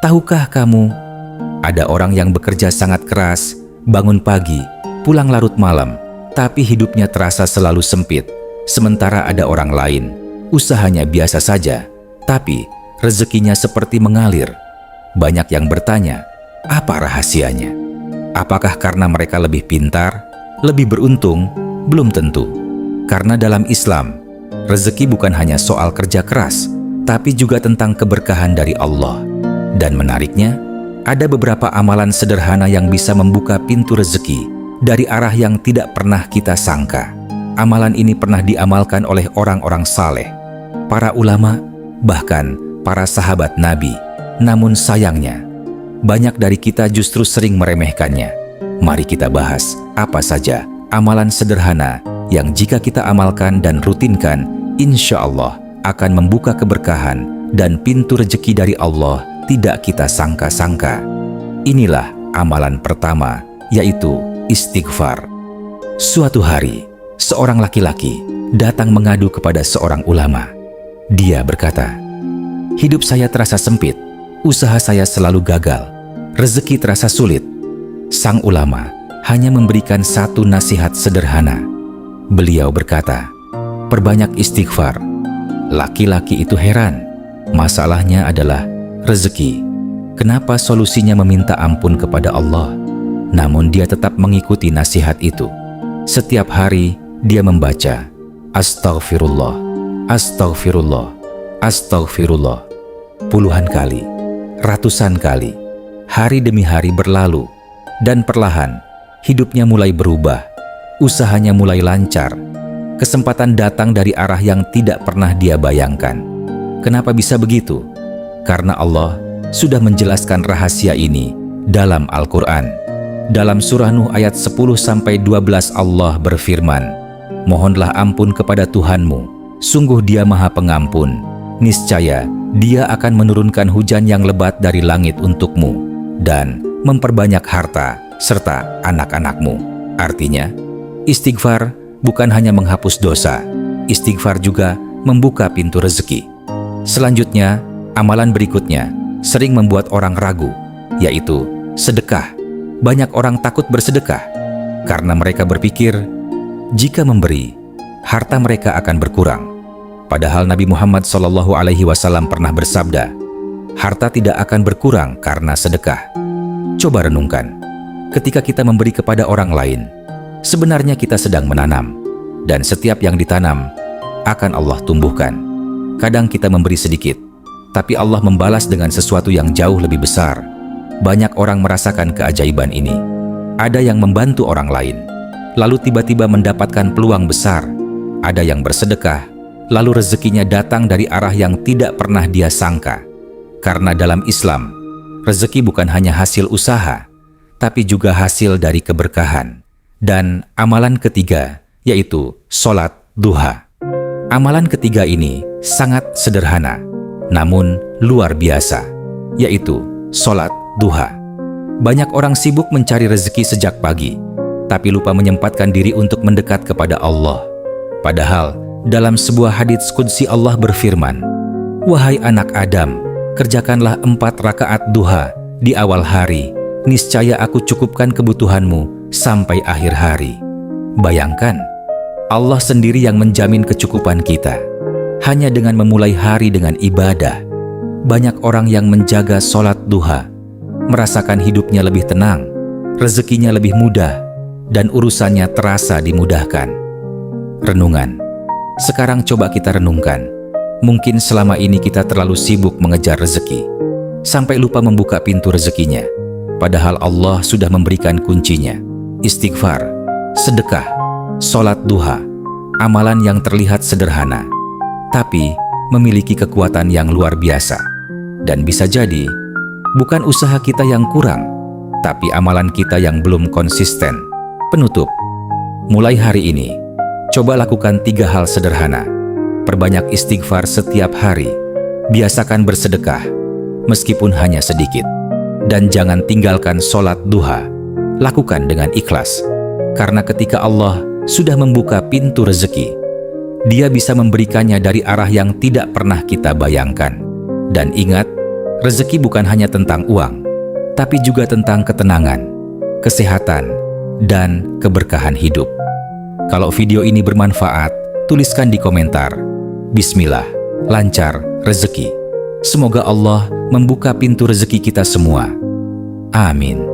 Tahukah kamu, ada orang yang bekerja sangat keras, bangun pagi, pulang larut malam, tapi hidupnya terasa selalu sempit. Sementara ada orang lain, usahanya biasa saja, tapi rezekinya seperti mengalir. Banyak yang bertanya, apa rahasianya? Apakah karena mereka lebih pintar, lebih beruntung? Belum tentu. Karena dalam Islam, rezeki bukan hanya soal kerja keras, tapi juga tentang keberkahan dari Allah. Dan menariknya, ada beberapa amalan sederhana yang bisa membuka pintu rezeki dari arah yang tidak pernah kita sangka. Amalan ini pernah diamalkan oleh orang-orang saleh, para ulama, bahkan para sahabat Nabi. Namun sayangnya, banyak dari kita justru sering meremehkannya. Mari kita bahas apa saja amalan sederhana yang jika kita amalkan dan rutinkan, insya Allah akan membuka keberkahan dan pintu rezeki dari Allah tidak kita sangka-sangka. Inilah amalan pertama, yaitu istighfar. Suatu hari, seorang laki-laki datang mengadu kepada seorang ulama. Dia berkata, "Hidup saya terasa sempit, usaha saya selalu gagal, rezeki terasa sulit." Sang ulama hanya memberikan satu nasihat sederhana. Beliau berkata, "Perbanyak istighfar." Laki-laki itu heran. Masalahnya adalah rezeki. Kenapa solusinya meminta ampun kepada Allah? Namun dia tetap mengikuti nasihat itu. Setiap hari dia membaca, "Astaghfirullah, Astaghfirullah, Astaghfirullah." Puluhan kali, ratusan kali. Hari demi hari berlalu, dan perlahan hidupnya mulai berubah. Usahanya mulai lancar. Kesempatan datang dari arah yang tidak pernah dia bayangkan. Kenapa bisa begitu? Karena Allah sudah menjelaskan rahasia ini dalam Al-Quran. Dalam surah Nuh ayat 10-12 Allah berfirman, "Mohonlah ampun kepada Tuhanmu, sungguh Dia Maha Pengampun. Niscaya Dia akan menurunkan hujan yang lebat dari langit untukmu dan memperbanyak harta serta anak-anakmu." Artinya, istighfar bukan hanya menghapus dosa, istighfar juga membuka pintu rezeki. Selanjutnya, amalan berikutnya sering membuat orang ragu, yaitu sedekah. Banyak orang takut bersedekah karena mereka berpikir jika memberi, harta mereka akan berkurang. Padahal Nabi Muhammad SAW pernah bersabda, harta tidak akan berkurang karena sedekah. Coba renungkan, ketika kita memberi kepada orang lain, sebenarnya kita sedang menanam, dan setiap yang ditanam akan Allah tumbuhkan. Kadang kita memberi sedikit, tapi Allah membalas dengan sesuatu yang jauh lebih besar. Banyak orang merasakan keajaiban ini. Ada yang membantu orang lain, lalu tiba-tiba mendapatkan peluang besar. Ada yang bersedekah, lalu rezekinya datang dari arah yang tidak pernah dia sangka. Karena dalam Islam, rezeki bukan hanya hasil usaha, tapi juga hasil dari keberkahan. Dan amalan ketiga, yaitu sholat duha. Amalan ketiga ini sangat sederhana, namun luar biasa, yaitu sholat duha. Banyak orang sibuk mencari rezeki sejak pagi, tapi lupa menyempatkan diri untuk mendekat kepada Allah. Padahal, dalam sebuah hadits qudsi Allah berfirman, "Wahai anak Adam, kerjakanlah 4 rakaat duha di awal hari, niscaya aku cukupkan kebutuhanmu sampai akhir hari." Bayangkan, Allah sendiri yang menjamin kecukupan kita. Hanya dengan memulai hari dengan ibadah, banyak orang yang menjaga sholat duha, merasakan hidupnya lebih tenang, rezekinya lebih mudah, dan urusannya terasa dimudahkan. Renungan. Sekarang coba kita renungkan. Mungkin selama ini kita terlalu sibuk mengejar rezeki, sampai lupa membuka pintu rezekinya. Padahal Allah sudah memberikan kuncinya. Istighfar, sedekah, sholat duha, amalan yang terlihat sederhana, tapi memiliki kekuatan yang luar biasa. Dan bisa jadi, bukan usaha kita yang kurang, tapi amalan kita yang belum konsisten. Penutup, mulai hari ini, coba lakukan 3 hal sederhana. Perbanyak istighfar setiap hari, biasakan bersedekah, meskipun hanya sedikit, dan jangan tinggalkan sholat duha. Lakukan dengan ikhlas, karena ketika Allah sudah membuka pintu rezeki, Dia bisa memberikannya dari arah yang tidak pernah kita bayangkan. Dan ingat, rezeki bukan hanya tentang uang, tapi juga tentang ketenangan, kesehatan, dan keberkahan hidup. Kalau video ini bermanfaat, tuliskan di komentar. Bismillah, lancar rezeki. Semoga Allah membuka pintu rezeki kita semua. Amin.